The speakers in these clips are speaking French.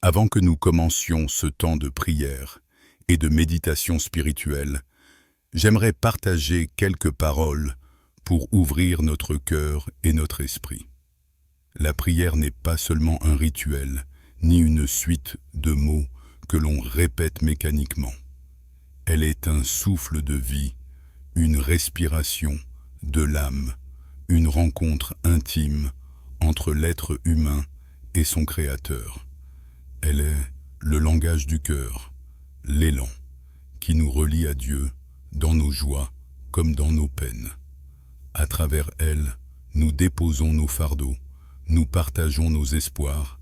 Avant que nous commencions ce temps de prière et de méditation spirituelle, j'aimerais partager quelques paroles pour ouvrir notre cœur et notre esprit. La prière n'est pas seulement un rituel, ni une suite de mots que l'on répète mécaniquement. Elle est un souffle de vie, une respiration de l'âme, une rencontre intime entre l'être humain et son Créateur. Elle est le langage du cœur, l'élan, qui nous relie à Dieu dans nos joies comme dans nos peines. À travers elle, nous déposons nos fardeaux, nous partageons nos espoirs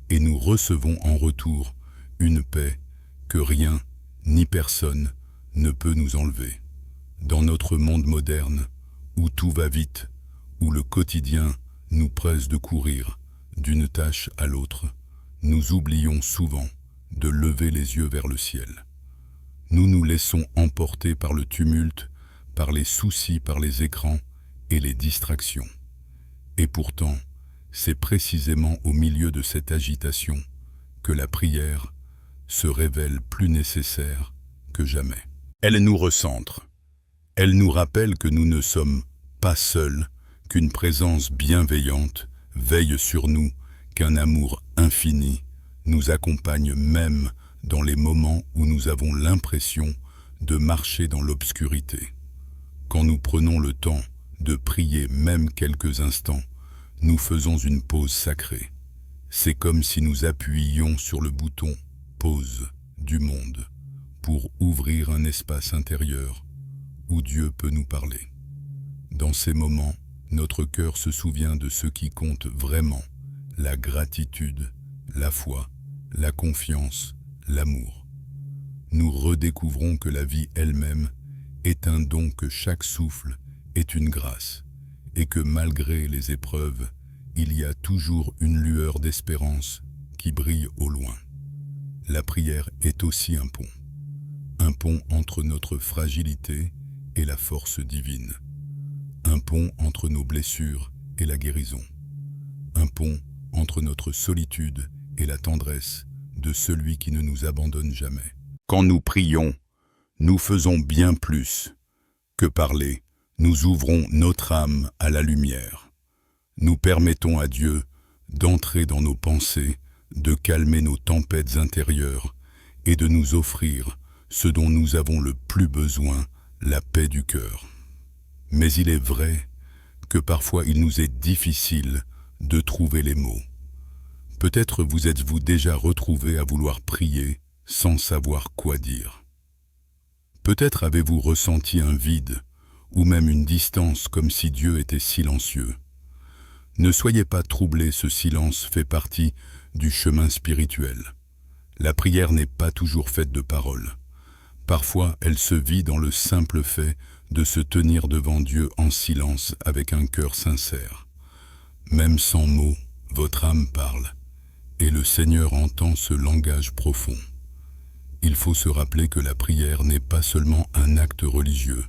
et nous recevons en retour une paix que rien ni personne ne peut nous enlever. Dans notre monde moderne, où tout va vite, où le quotidien nous presse de courir d'une tâche à l'autre, nous oublions souvent de lever les yeux vers le ciel. Nous nous laissons emporter par le tumulte, par les soucis, par les écrans et les distractions. Et pourtant, c'est précisément au milieu de cette agitation que la prière se révèle plus nécessaire que jamais. Elle nous recentre. Elle nous rappelle que nous ne sommes pas seuls, qu'une présence bienveillante veille sur nous, qu'un amour infini nous accompagne même dans les moments où nous avons l'impression de marcher dans l'obscurité. Quand nous prenons le temps de prier même quelques instants, nous faisons une pause sacrée. C'est comme si nous appuyions sur le bouton « Pause » du monde pour ouvrir un espace intérieur où Dieu peut nous parler. Dans ces moments, notre cœur se souvient de ce qui compte vraiment, la gratitude, la foi, la confiance, l'amour. Nous redécouvrons que la vie elle-même est un don, que chaque souffle est une grâce, et que malgré les épreuves, il y a toujours une lueur d'espérance qui brille au loin. La prière est aussi un pont entre notre fragilité et la force divine, un pont entre nos blessures et la guérison, un pont entre notre solitude et la tendresse de celui qui ne nous abandonne jamais. Quand nous prions, nous faisons bien plus que parler. Nous ouvrons notre âme à la lumière. Nous permettons à Dieu d'entrer dans nos pensées, de calmer nos tempêtes intérieures et de nous offrir ce dont nous avons le plus besoin, la paix du cœur. Mais il est vrai que parfois il nous est difficile de trouver les mots. Peut-être vous êtes-vous déjà retrouvé à vouloir prier sans savoir quoi dire. Peut-être avez-vous ressenti un vide ou même une distance, comme si Dieu était silencieux. Ne soyez pas troublés, ce silence fait partie du chemin spirituel. La prière n'est pas toujours faite de paroles. Parfois, elle se vit dans le simple fait de se tenir devant Dieu en silence avec un cœur sincère. Même sans mots, votre âme parle, et le Seigneur entend ce langage profond. Il faut se rappeler que la prière n'est pas seulement un acte religieux.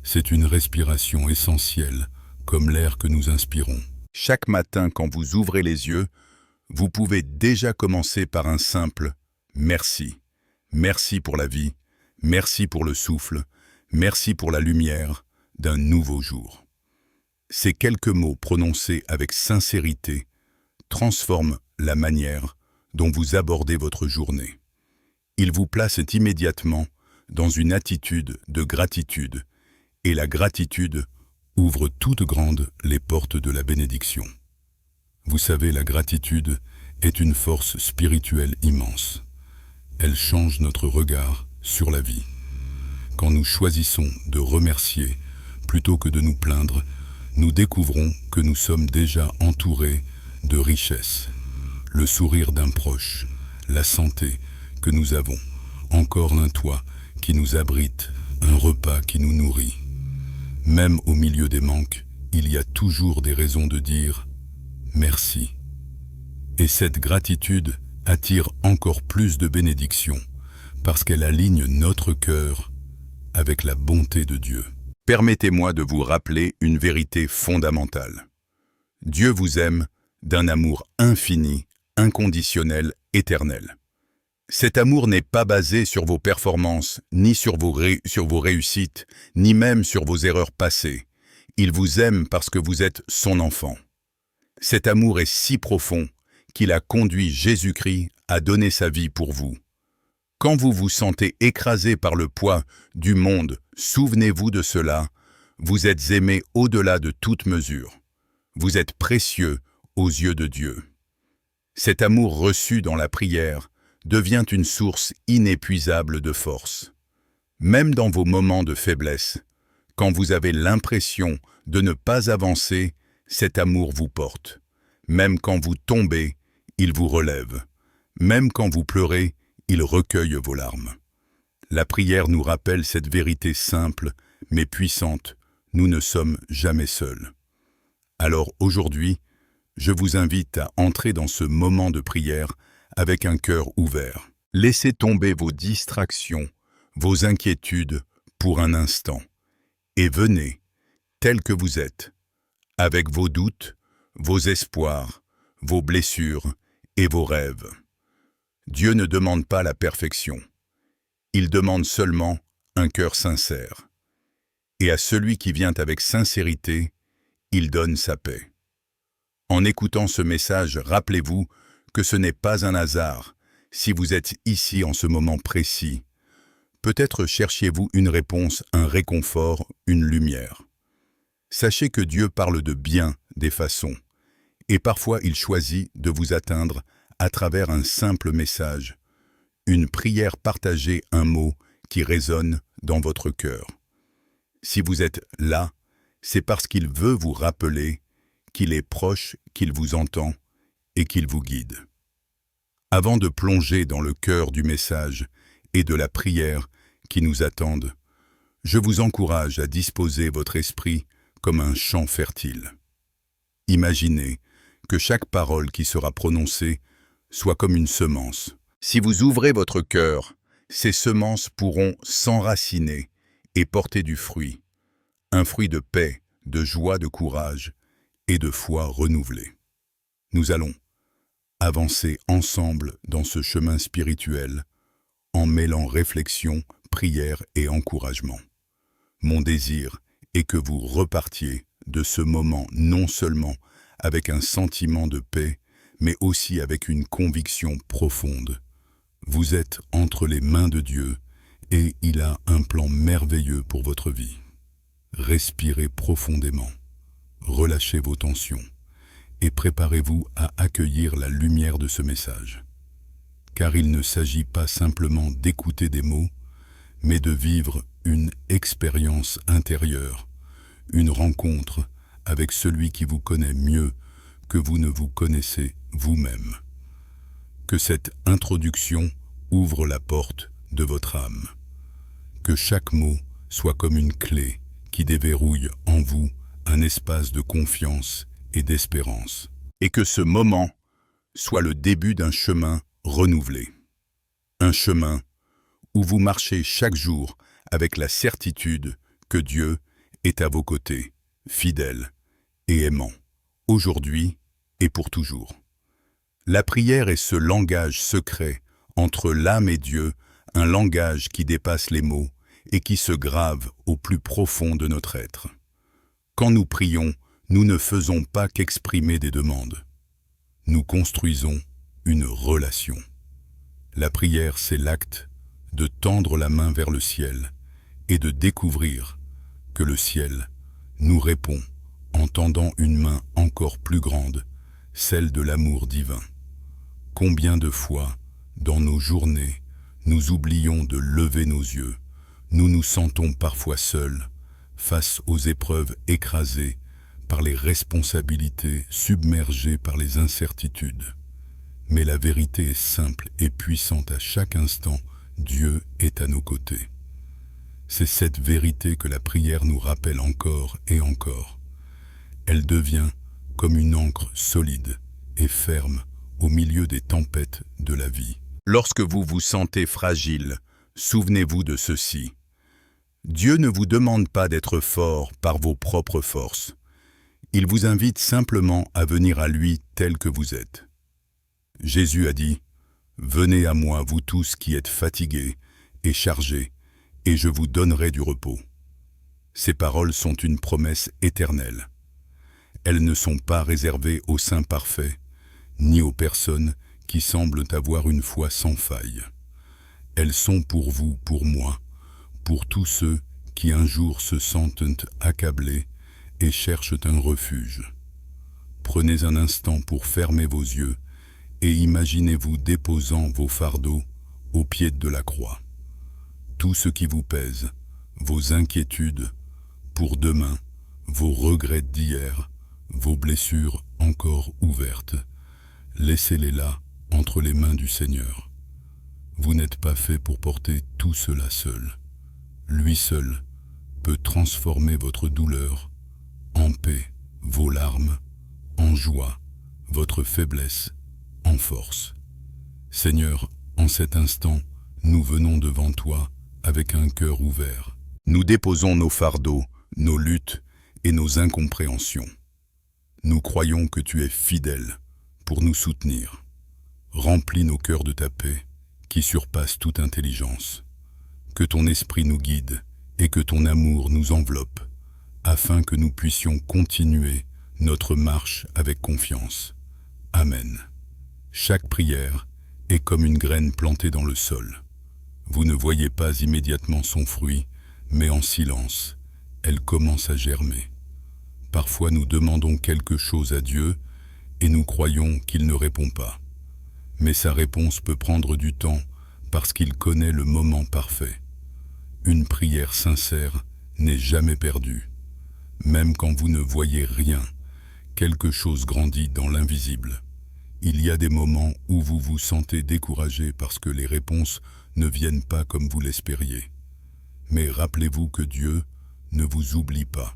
C'est une respiration essentielle, comme l'air que nous inspirons. Chaque matin, quand vous ouvrez les yeux, vous pouvez déjà commencer par un simple « merci ». Merci pour la vie, merci pour le souffle, merci pour la lumière d'un nouveau jour. Ces quelques mots prononcés avec sincérité transforment la manière dont vous abordez votre journée. Ils vous placent immédiatement dans une attitude de gratitude, et la gratitude ouvre toutes grandes les portes de la bénédiction. Vous savez, la gratitude est une force spirituelle immense. Elle change notre regard sur la vie. Quand nous choisissons de remercier plutôt que de nous plaindre, nous découvrons que nous sommes déjà entourés de richesses. Le sourire d'un proche, la santé que nous avons, encore un toit qui nous abrite, un repas qui nous nourrit. Même au milieu des manques, il y a toujours des raisons de dire merci. Et cette gratitude attire encore plus de bénédictions parce qu'elle aligne notre cœur avec la bonté de Dieu. Permettez-moi de vous rappeler une vérité fondamentale. Dieu vous aime d'un amour infini, inconditionnel éternel. Cet amour n'est pas basé sur vos performances, ni sur vos réussites, ni même sur vos erreurs passées. Il vous aime parce que vous êtes son enfant. Cet amour est si profond qu'il a conduit Jésus-Christ à donner sa vie pour vous. Quand vous vous sentez écrasé par le poids du monde, souvenez-vous de cela, vous êtes aimé au-delà de toute mesure. Vous êtes précieux aux yeux de Dieu. Cet amour reçu dans la prière devient une source inépuisable de force. Même dans vos moments de faiblesse, quand vous avez l'impression de ne pas avancer, cet amour vous porte. Même quand vous tombez, il vous relève. Même quand vous pleurez, il recueille vos larmes. La prière nous rappelle cette vérité simple, mais puissante. Nous ne sommes jamais seuls. Alors aujourd'hui, je vous invite à entrer dans ce moment de prière avec un cœur ouvert. Laissez tomber vos distractions, vos inquiétudes pour un instant. Et venez, tel que vous êtes, avec vos doutes, vos espoirs, vos blessures et vos rêves. Dieu ne demande pas la perfection. Il demande seulement un cœur sincère. Et à celui qui vient avec sincérité, il donne sa paix. En écoutant ce message, rappelez-vous que ce n'est pas un hasard si vous êtes ici en ce moment précis. Peut-être cherchiez-vous une réponse, un réconfort, une lumière. Sachez que Dieu parle de bien des façons, et parfois il choisit de vous atteindre à travers un simple message, une prière partagée, un mot qui résonne dans votre cœur. Si vous êtes là, c'est parce qu'il veut vous rappeler qu'il est proche, qu'il vous entend et qu'il vous guide. Avant de plonger dans le cœur du message et de la prière qui nous attendent, je vous encourage à disposer votre esprit comme un champ fertile. Imaginez que chaque parole qui sera prononcée soit comme une semence. Si vous ouvrez votre cœur, ces semences pourront s'enraciner et porter du fruit, un fruit de paix, de joie, de courage et de foi renouvelée. Nous allons avancer ensemble dans ce chemin spirituel en mêlant réflexion, prière et encouragement. Mon désir est que vous repartiez de ce moment non seulement avec un sentiment de paix, mais aussi avec une conviction profonde. Vous êtes entre les mains de Dieu et il a un plan merveilleux pour votre vie. Respirez profondément, relâchez vos tensions et préparez-vous à accueillir la lumière de ce message. Car il ne s'agit pas simplement d'écouter des mots, mais de vivre une expérience intérieure, une rencontre avec celui qui vous connaît mieux que vous ne vous connaissez vous-même. Que cette introduction ouvre la porte de votre âme. Que chaque mot soit comme une clé qui déverrouille en vous un espace de confiance et d'espérance. Et que ce moment soit le début d'un chemin renouvelé. Un chemin où vous marchez chaque jour avec la certitude que Dieu est à vos côtés, fidèle et aimant, aujourd'hui et pour toujours. La prière est ce langage secret entre l'âme et Dieu, un langage qui dépasse les mots et qui se grave au plus profond de notre être. Quand nous prions, nous ne faisons pas qu'exprimer des demandes. Nous construisons une relation. La prière, c'est l'acte de tendre la main vers le ciel et de découvrir que le ciel nous répond en tendant une main encore plus grande, celle de l'amour divin. Combien de fois, dans nos journées, nous oublions de lever nos yeux, nous nous sentons parfois seuls, face aux épreuves écrasées par les responsabilités, submergées par les incertitudes. Mais la vérité est simple et puissante à chaque instant, Dieu est à nos côtés. C'est cette vérité que la prière nous rappelle encore et encore. Elle devient comme une ancre solide et ferme au milieu des tempêtes de la vie. Lorsque vous vous sentez fragile, souvenez-vous de ceci. Dieu ne vous demande pas d'être fort par vos propres forces. Il vous invite simplement à venir à lui tel que vous êtes. Jésus a dit, Venez à moi, vous tous qui êtes fatigués et chargés, et je vous donnerai du repos. Ces paroles sont une promesse éternelle. Elles ne sont pas réservées aux saints parfaits, ni aux personnes qui semblent avoir une foi sans faille. Elles sont pour vous, pour moi, pour tous ceux qui un jour se sentent accablés et cherchent un refuge. Prenez un instant pour fermer vos yeux et imaginez-vous déposant vos fardeaux au pied de la croix. Tout ce qui vous pèse, vos inquiétudes pour demain, vos regrets d'hier, vos blessures encore ouvertes, laissez-les là, entre les mains du Seigneur. Vous n'êtes pas fait pour porter tout cela seul. Lui seul peut transformer votre douleur en paix, vos larmes en joie, votre faiblesse en force. Seigneur, en cet instant, nous venons devant toi avec un cœur ouvert. Nous déposons nos fardeaux, nos luttes et nos incompréhensions. Nous croyons que tu es fidèle pour nous soutenir. Remplis nos cœurs de ta paix qui surpasse toute intelligence. Que ton esprit nous guide et que ton amour nous enveloppe, afin que nous puissions continuer notre marche avec confiance. Amen. Chaque prière est comme une graine plantée dans le sol. Vous ne voyez pas immédiatement son fruit, mais en silence, elle commence à germer. Parfois nous demandons quelque chose à Dieu et nous croyons qu'il ne répond pas. Mais sa réponse peut prendre du temps parce qu'il connaît le moment parfait. Une prière sincère n'est jamais perdue. Même quand vous ne voyez rien, quelque chose grandit dans l'invisible. Il y a des moments où vous vous sentez découragé parce que les réponses ne viennent pas comme vous l'espériez. Mais rappelez-vous que Dieu ne vous oublie pas.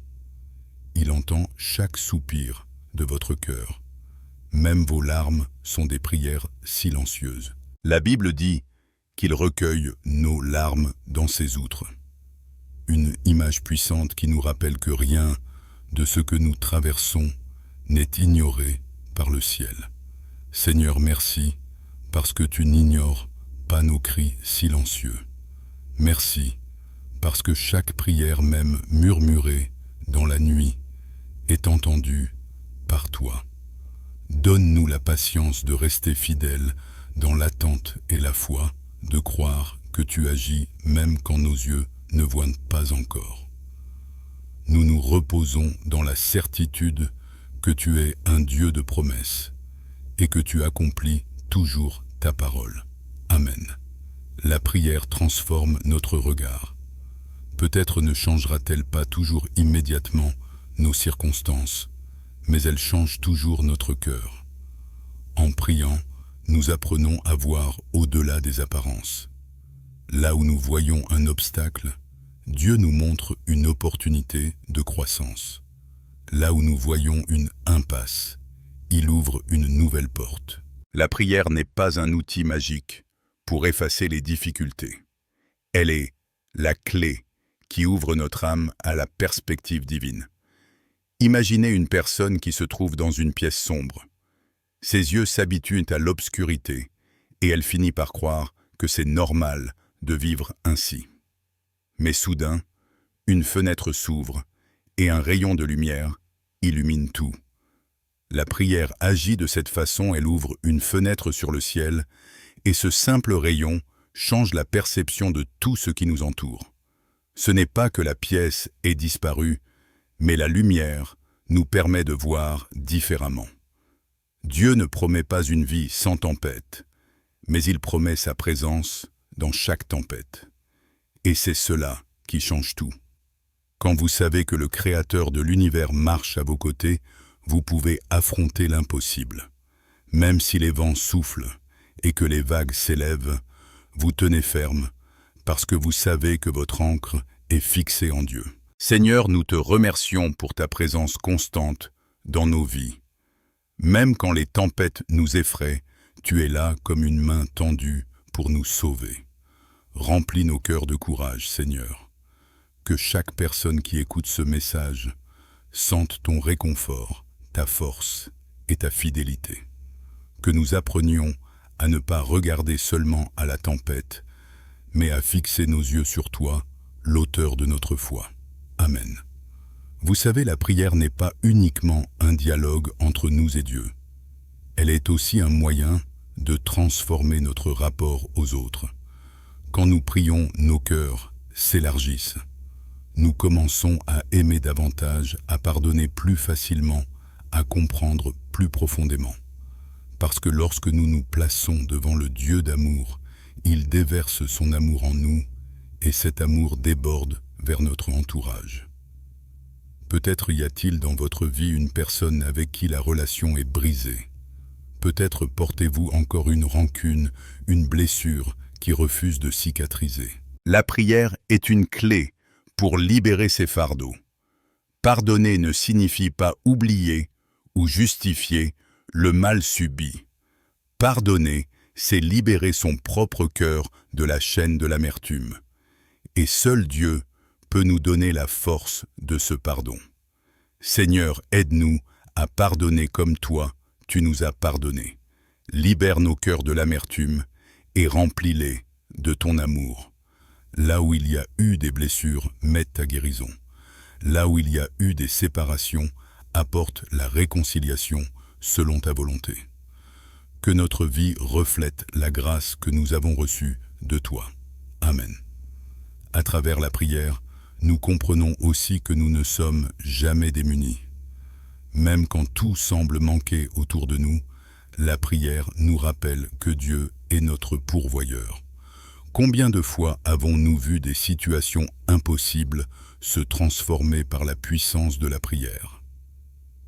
Il entend chaque soupir de votre cœur. Même vos larmes sont des prières silencieuses. La Bible dit qu'il recueille nos larmes dans ses outres. Une image puissante qui nous rappelle que rien de ce que nous traversons n'est ignoré par le ciel. Seigneur, merci, parce que tu n'ignores pas nos cris silencieux. Merci, parce que chaque prière, même murmurée dans la nuit, est entendue par toi. Donne-nous la patience de rester fidèles dans l'attente et la foi, de croire que tu agis même quand nos yeux ne voient pas encore. Nous nous reposons dans la certitude que tu es un Dieu de promesses et que tu accomplis toujours ta parole. Amen. La prière transforme notre regard. Peut-être ne changera-t-elle pas toujours immédiatement nos circonstances, mais elle change toujours notre cœur. En priant, nous apprenons à voir au-delà des apparences. Là où nous voyons un obstacle, Dieu nous montre une opportunité de croissance. Là où nous voyons une impasse, il ouvre une nouvelle porte. La prière n'est pas un outil magique pour effacer les difficultés. Elle est la clé qui ouvre notre âme à la perspective divine. Imaginez une personne qui se trouve dans une pièce sombre. Ses yeux s'habituent à l'obscurité et elle finit par croire que c'est normal de vivre ainsi. Mais soudain, une fenêtre s'ouvre et un rayon de lumière illumine tout. La prière agit de cette façon, elle ouvre une fenêtre sur le ciel et ce simple rayon change la perception de tout ce qui nous entoure. Ce n'est pas que la pièce est disparue, mais la lumière nous permet de voir différemment. Dieu ne promet pas une vie sans tempête, mais il promet sa présence dans chaque tempête. Et c'est cela qui change tout. Quand vous savez que le Créateur de l'univers marche à vos côtés, vous pouvez affronter l'impossible. Même si les vents soufflent et que les vagues s'élèvent, vous tenez ferme parce que vous savez que votre ancre est fixée en Dieu. Seigneur, nous te remercions pour ta présence constante dans nos vies. Même quand les tempêtes nous effraient, tu es là comme une main tendue pour nous sauver. Remplis nos cœurs de courage, Seigneur. Que chaque personne qui écoute ce message sente ton réconfort, ta force et ta fidélité. Que nous apprenions à ne pas regarder seulement à la tempête, mais à fixer nos yeux sur toi, l'auteur de notre foi. Amen. Vous savez, la prière n'est pas uniquement un dialogue entre nous et Dieu. Elle est aussi un moyen de transformer notre rapport aux autres. Quand nous prions, nos cœurs s'élargissent. Nous commençons à aimer davantage, à pardonner plus facilement, à comprendre plus profondément. Parce que lorsque nous nous plaçons devant le Dieu d'amour, il déverse son amour en nous et cet amour déborde vers notre entourage. Peut-être y a-t-il dans votre vie une personne avec qui la relation est brisée. Peut-être portez-vous encore une rancune, une blessure qui refuse de cicatriser. La prière est une clé pour libérer ces fardeaux. Pardonner ne signifie pas oublier ou justifier le mal subi. Pardonner, c'est libérer son propre cœur de la chaîne de l'amertume. Et seul Dieu peut nous donner la force de ce pardon. Seigneur, aide-nous à pardonner comme toi, tu nous as pardonné. Libère nos cœurs de l'amertume et remplis-les de ton amour. Là où il y a eu des blessures, mette ta guérison. Là où il y a eu des séparations, apporte la réconciliation selon ta volonté. Que notre vie reflète la grâce que nous avons reçue de toi. Amen. À travers la prière, nous comprenons aussi que nous ne sommes jamais démunis. Même quand tout semble manquer autour de nous, la prière nous rappelle que Dieu est notre pourvoyeur. Combien de fois avons-nous vu des situations impossibles se transformer par la puissance de la prière?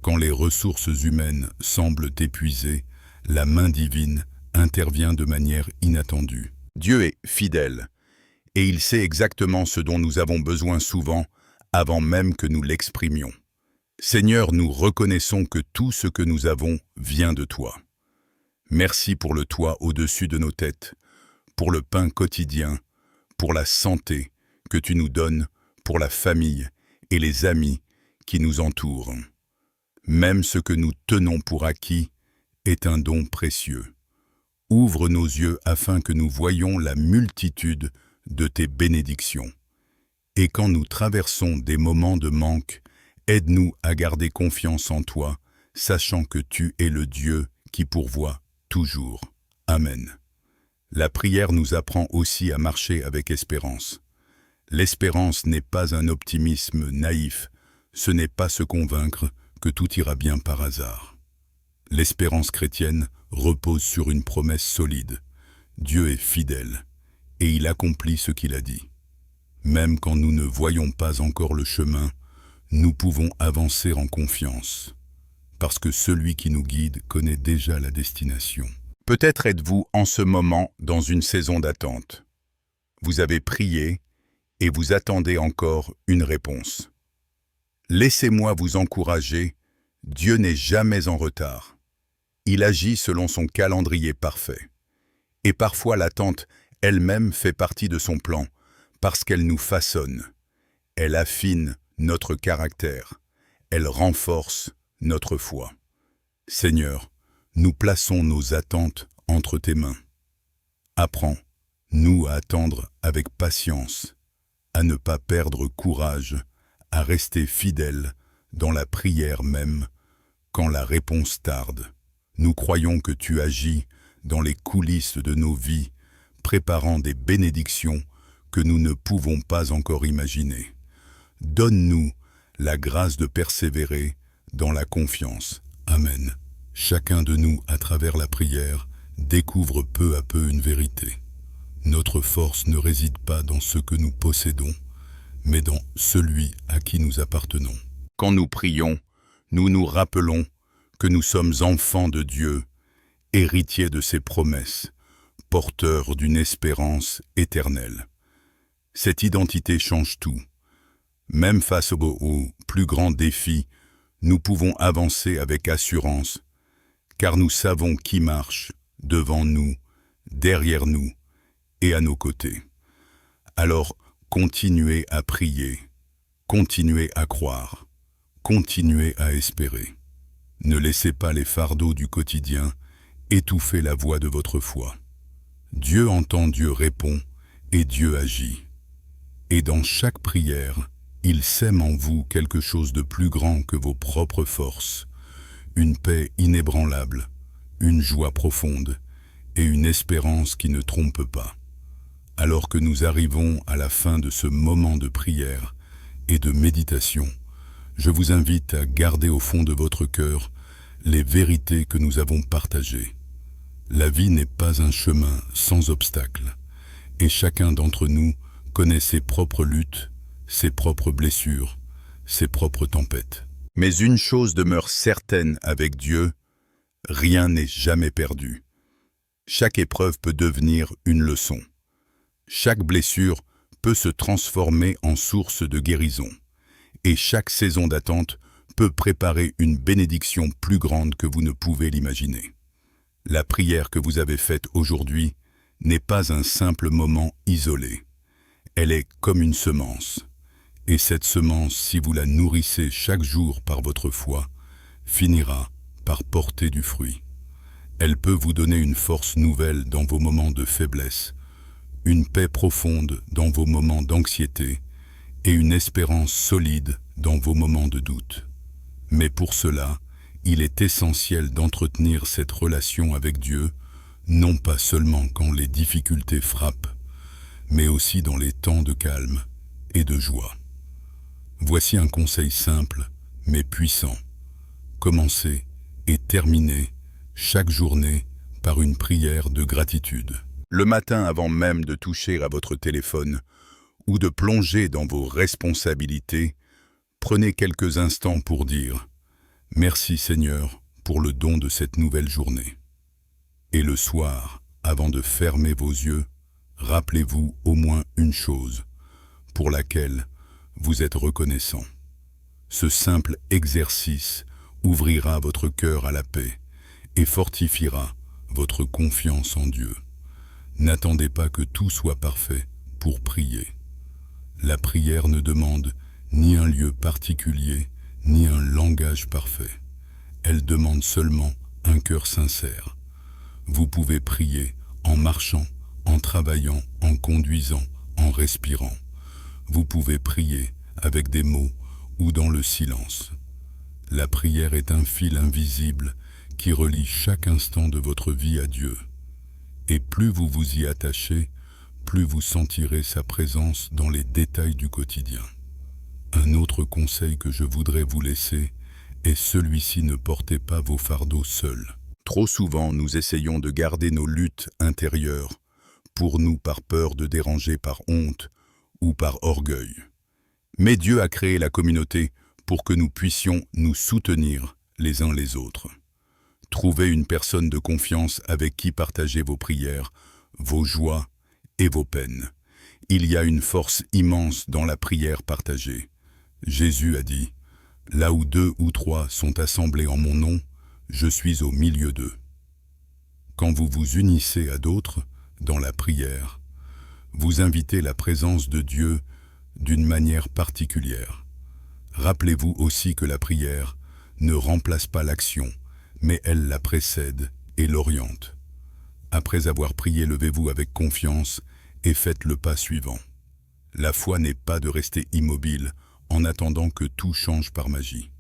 Quand les ressources humaines semblent épuisées, la main divine intervient de manière inattendue. Dieu est fidèle, et il sait exactement ce dont nous avons besoin souvent, avant même que nous l'exprimions. Seigneur, nous reconnaissons que tout ce que nous avons vient de toi. Merci pour le toit au-dessus de nos têtes, pour le pain quotidien, pour la santé que tu nous donnes, pour la famille et les amis qui nous entourent. Même ce que nous tenons pour acquis est un don précieux. Ouvre nos yeux afin que nous voyions la multitude de tes bénédictions. Et quand nous traversons des moments de manque, aide-nous à garder confiance en toi, sachant que tu es le Dieu qui pourvoit toujours. Amen. La prière nous apprend aussi à marcher avec espérance. L'espérance n'est pas un optimisme naïf, ce n'est pas se convaincre que tout ira bien par hasard. L'espérance chrétienne repose sur une promesse solide. Dieu est fidèle, et il accomplit ce qu'il a dit. Même quand nous ne voyons pas encore le chemin, nous pouvons avancer en confiance, parce que celui qui nous guide connaît déjà la destination. Peut-être êtes-vous en ce moment dans une saison d'attente. Vous avez prié et vous attendez encore une réponse. Laissez-moi vous encourager, Dieu n'est jamais en retard. Il agit selon son calendrier parfait. Et parfois l'attente elle-même fait partie de son plan, parce qu'elle nous façonne. Elle affine notre caractère. Elle renforce notre foi. Seigneur, nous plaçons nos attentes entre tes mains. Apprends-nous à attendre avec patience, à ne pas perdre courage, à rester fidèles dans la prière même, quand la réponse tarde. Nous croyons que tu agis dans les coulisses de nos vies, préparant des bénédictions que nous ne pouvons pas encore imaginer. Donne-nous la grâce de persévérer dans la confiance. Amen. Chacun de nous, à travers la prière, découvre peu à peu une vérité. Notre force ne réside pas dans ce que nous possédons, mais dans celui à qui nous appartenons. Quand nous prions, nous nous rappelons que nous sommes enfants de Dieu, héritiers de ses promesses, porteurs d'une espérance éternelle. Cette identité change tout. Même face aux plus grands défis, nous pouvons avancer avec assurance, car nous savons qui marche devant nous, derrière nous et à nos côtés. Alors, continuez à prier, continuez à croire, continuez à espérer. Ne laissez pas les fardeaux du quotidien étouffez la voix de votre foi. Dieu entend, Dieu répond, et Dieu agit. Et dans chaque prière, il sème en vous quelque chose de plus grand que vos propres forces, une paix inébranlable, une joie profonde et une espérance qui ne trompe pas. Alors que nous arrivons à la fin de ce moment de prière et de méditation, je vous invite à garder au fond de votre cœur les vérités que nous avons partagées. La vie n'est pas un chemin sans obstacles, et chacun d'entre nous connaît ses propres luttes, ses propres blessures, ses propres tempêtes. Mais une chose demeure certaine avec Dieu, rien n'est jamais perdu. Chaque épreuve peut devenir une leçon. Chaque blessure peut se transformer en source de guérison. Et chaque saison d'attente peut préparer une bénédiction plus grande que vous ne pouvez l'imaginer. La prière que vous avez faite aujourd'hui n'est pas un simple moment isolé. Elle est comme une semence. Et cette semence, si vous la nourrissez chaque jour par votre foi, finira par porter du fruit. Elle peut vous donner une force nouvelle dans vos moments de faiblesse, une paix profonde dans vos moments d'anxiété et une espérance solide dans vos moments de doute. Mais pour cela, il est essentiel d'entretenir cette relation avec Dieu, non pas seulement quand les difficultés frappent, mais aussi dans les temps de calme et de joie. Voici un conseil simple, mais puissant. Commencez et terminez chaque journée par une prière de gratitude. Le matin, avant même de toucher à votre téléphone ou de plonger dans vos responsabilités, prenez quelques instants pour dire « Merci Seigneur pour le don de cette nouvelle journée ». Et le soir, avant de fermer vos yeux, rappelez-vous au moins une chose pour laquelle vous êtes reconnaissant. Ce simple exercice ouvrira votre cœur à la paix et fortifiera votre confiance en Dieu. N'attendez pas que tout soit parfait pour prier. La prière ne demande ni un lieu particulier, ni un langage parfait. Elle demande seulement un cœur sincère. Vous pouvez prier en marchant, en travaillant, en conduisant, en respirant. Vous pouvez prier avec des mots ou dans le silence. La prière est un fil invisible qui relie chaque instant de votre vie à Dieu. Et plus vous vous y attachez, plus vous sentirez sa présence dans les détails du quotidien. Un autre conseil que je voudrais vous laisser est celui-ci: ne portez pas vos fardeaux seuls. Trop souvent, nous essayons de garder nos luttes intérieures, pour nous par peur de déranger, par honte ou par orgueil. Mais Dieu a créé la communauté pour que nous puissions nous soutenir les uns les autres. Trouvez une personne de confiance avec qui partager vos prières, vos joies et vos peines. Il y a une force immense dans la prière partagée. Jésus a dit « Là où 2 ou 3 sont assemblés en mon nom, je suis au milieu d'eux ». Quand vous vous unissez à d'autres dans la prière, vous invitez la présence de Dieu d'une manière particulière. Rappelez-vous aussi que la prière ne remplace pas l'action, mais elle la précède et l'oriente. Après avoir prié, levez-vous avec confiance et faites le pas suivant. La foi n'est pas de rester immobile en attendant que tout change par magie.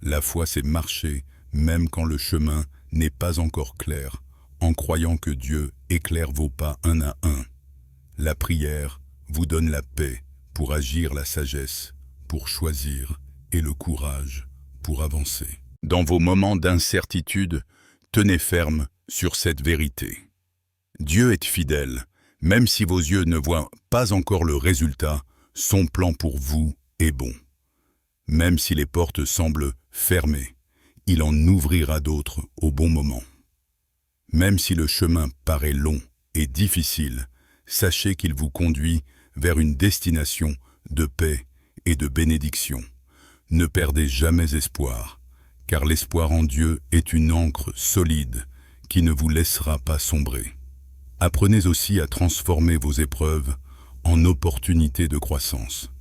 La foi, c'est marcher même quand le chemin n'est pas encore clair, en croyant que Dieu éclaire vos pas un à un. La prière vous donne la paix pour agir, la sagesse pour choisir et le courage pour avancer. Dans vos moments d'incertitude, tenez ferme sur cette vérité. Dieu est fidèle, même si vos yeux ne voient pas encore le résultat, son plan pour vous est bon. Même si les portes semblent fermées, il en ouvrira d'autres au bon moment. Même si le chemin paraît long et difficile, sachez qu'il vous conduit vers une destination de paix et de bénédiction. Ne perdez jamais espoir, car l'espoir en Dieu est une ancre solide qui ne vous laissera pas sombrer. Apprenez aussi à transformer vos épreuves en opportunités de croissance.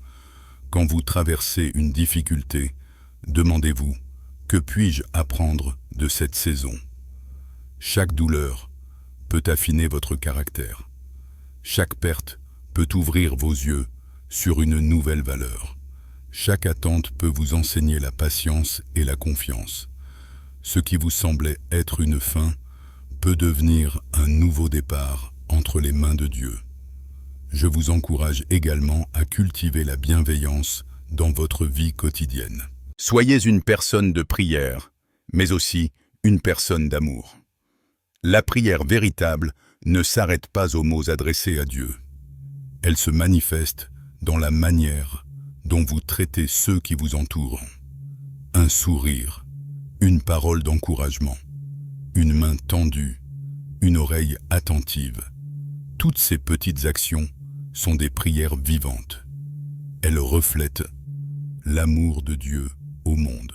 Quand vous traversez une difficulté, demandez-vous: que puis-je apprendre de cette saison? Chaque douleur peut affiner votre caractère. Chaque perte peut ouvrir vos yeux sur une nouvelle valeur. Chaque attente peut vous enseigner la patience et la confiance. Ce qui vous semblait être une fin peut devenir un nouveau départ entre les mains de Dieu. Je vous encourage également à cultiver la bienveillance dans votre vie quotidienne. Soyez une personne de prière, mais aussi une personne d'amour. La prière véritable ne s'arrête pas aux mots adressés à Dieu. Elle se manifeste dans la manière dont vous traitez ceux qui vous entourent. Un sourire, une parole d'encouragement, une main tendue, une oreille attentive. Toutes ces petites actions sont des prières vivantes. Elles reflètent l'amour de Dieu au monde.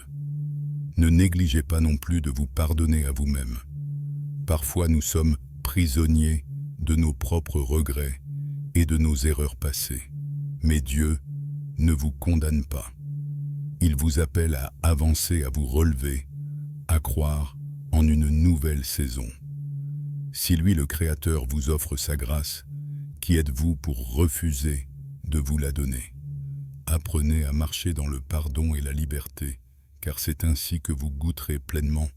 Ne négligez pas non plus de vous pardonner à vous-même. Parfois nous sommes prisonniers de nos propres regrets et de nos erreurs passées. Mais Dieu ne vous condamne pas. Il vous appelle à avancer, à vous relever, à croire en une nouvelle saison. Si lui, le Créateur, vous offre sa grâce, qui êtes-vous pour refuser de vous la donner? Apprenez à marcher dans le pardon et la liberté, car c'est ainsi que vous goûterez pleinement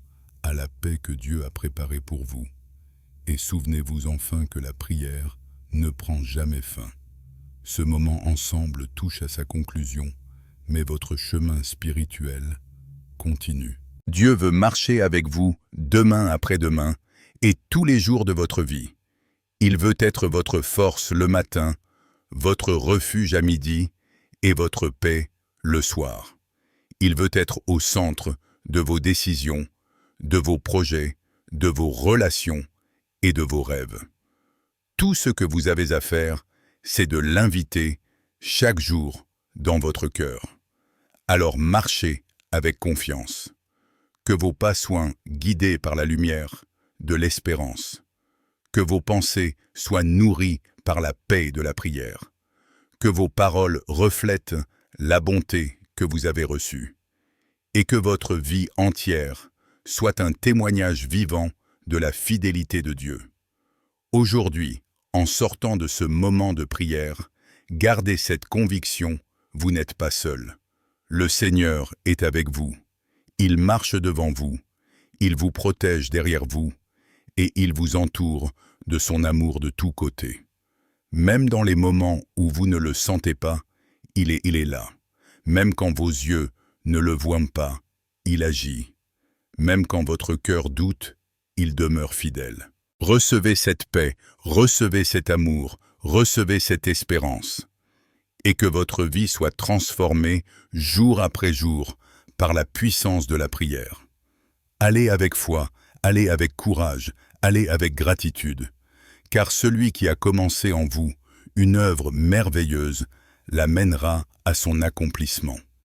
à la paix que Dieu a préparée pour vous. Et souvenez-vous enfin que la prière ne prend jamais fin. Ce moment ensemble touche à sa conclusion, mais votre chemin spirituel continue. Dieu veut marcher avec vous demain après demain et tous les jours de votre vie. Il veut être votre force le matin, votre refuge à midi et votre paix le soir. Il veut être au centre de vos décisions, de vos projets, de vos relations et de vos rêves. Tout ce que vous avez à faire, c'est de l'inviter chaque jour dans votre cœur. Alors marchez avec confiance. Que vos pas soient guidés par la lumière de l'espérance. Que vos pensées soient nourries par la paix de la prière. Que vos paroles reflètent la bonté que vous avez reçue. Et que votre vie entière soit un témoignage vivant de la fidélité de Dieu. Aujourd'hui, en sortant de ce moment de prière, gardez cette conviction, vous n'êtes pas seul. Le Seigneur est avec vous. Il marche devant vous. Il vous protège derrière vous. Et il vous entoure de son amour de tous côtés. Même dans les moments où vous ne le sentez pas, il est là. Même quand vos yeux ne le voient pas, il agit. Même quand votre cœur doute, il demeure fidèle. Recevez cette paix, recevez cet amour, recevez cette espérance. Et que votre vie soit transformée jour après jour par la puissance de la prière. Allez avec foi, allez avec courage, allez avec gratitude. Car celui qui a commencé en vous une œuvre merveilleuse la mènera à son accomplissement.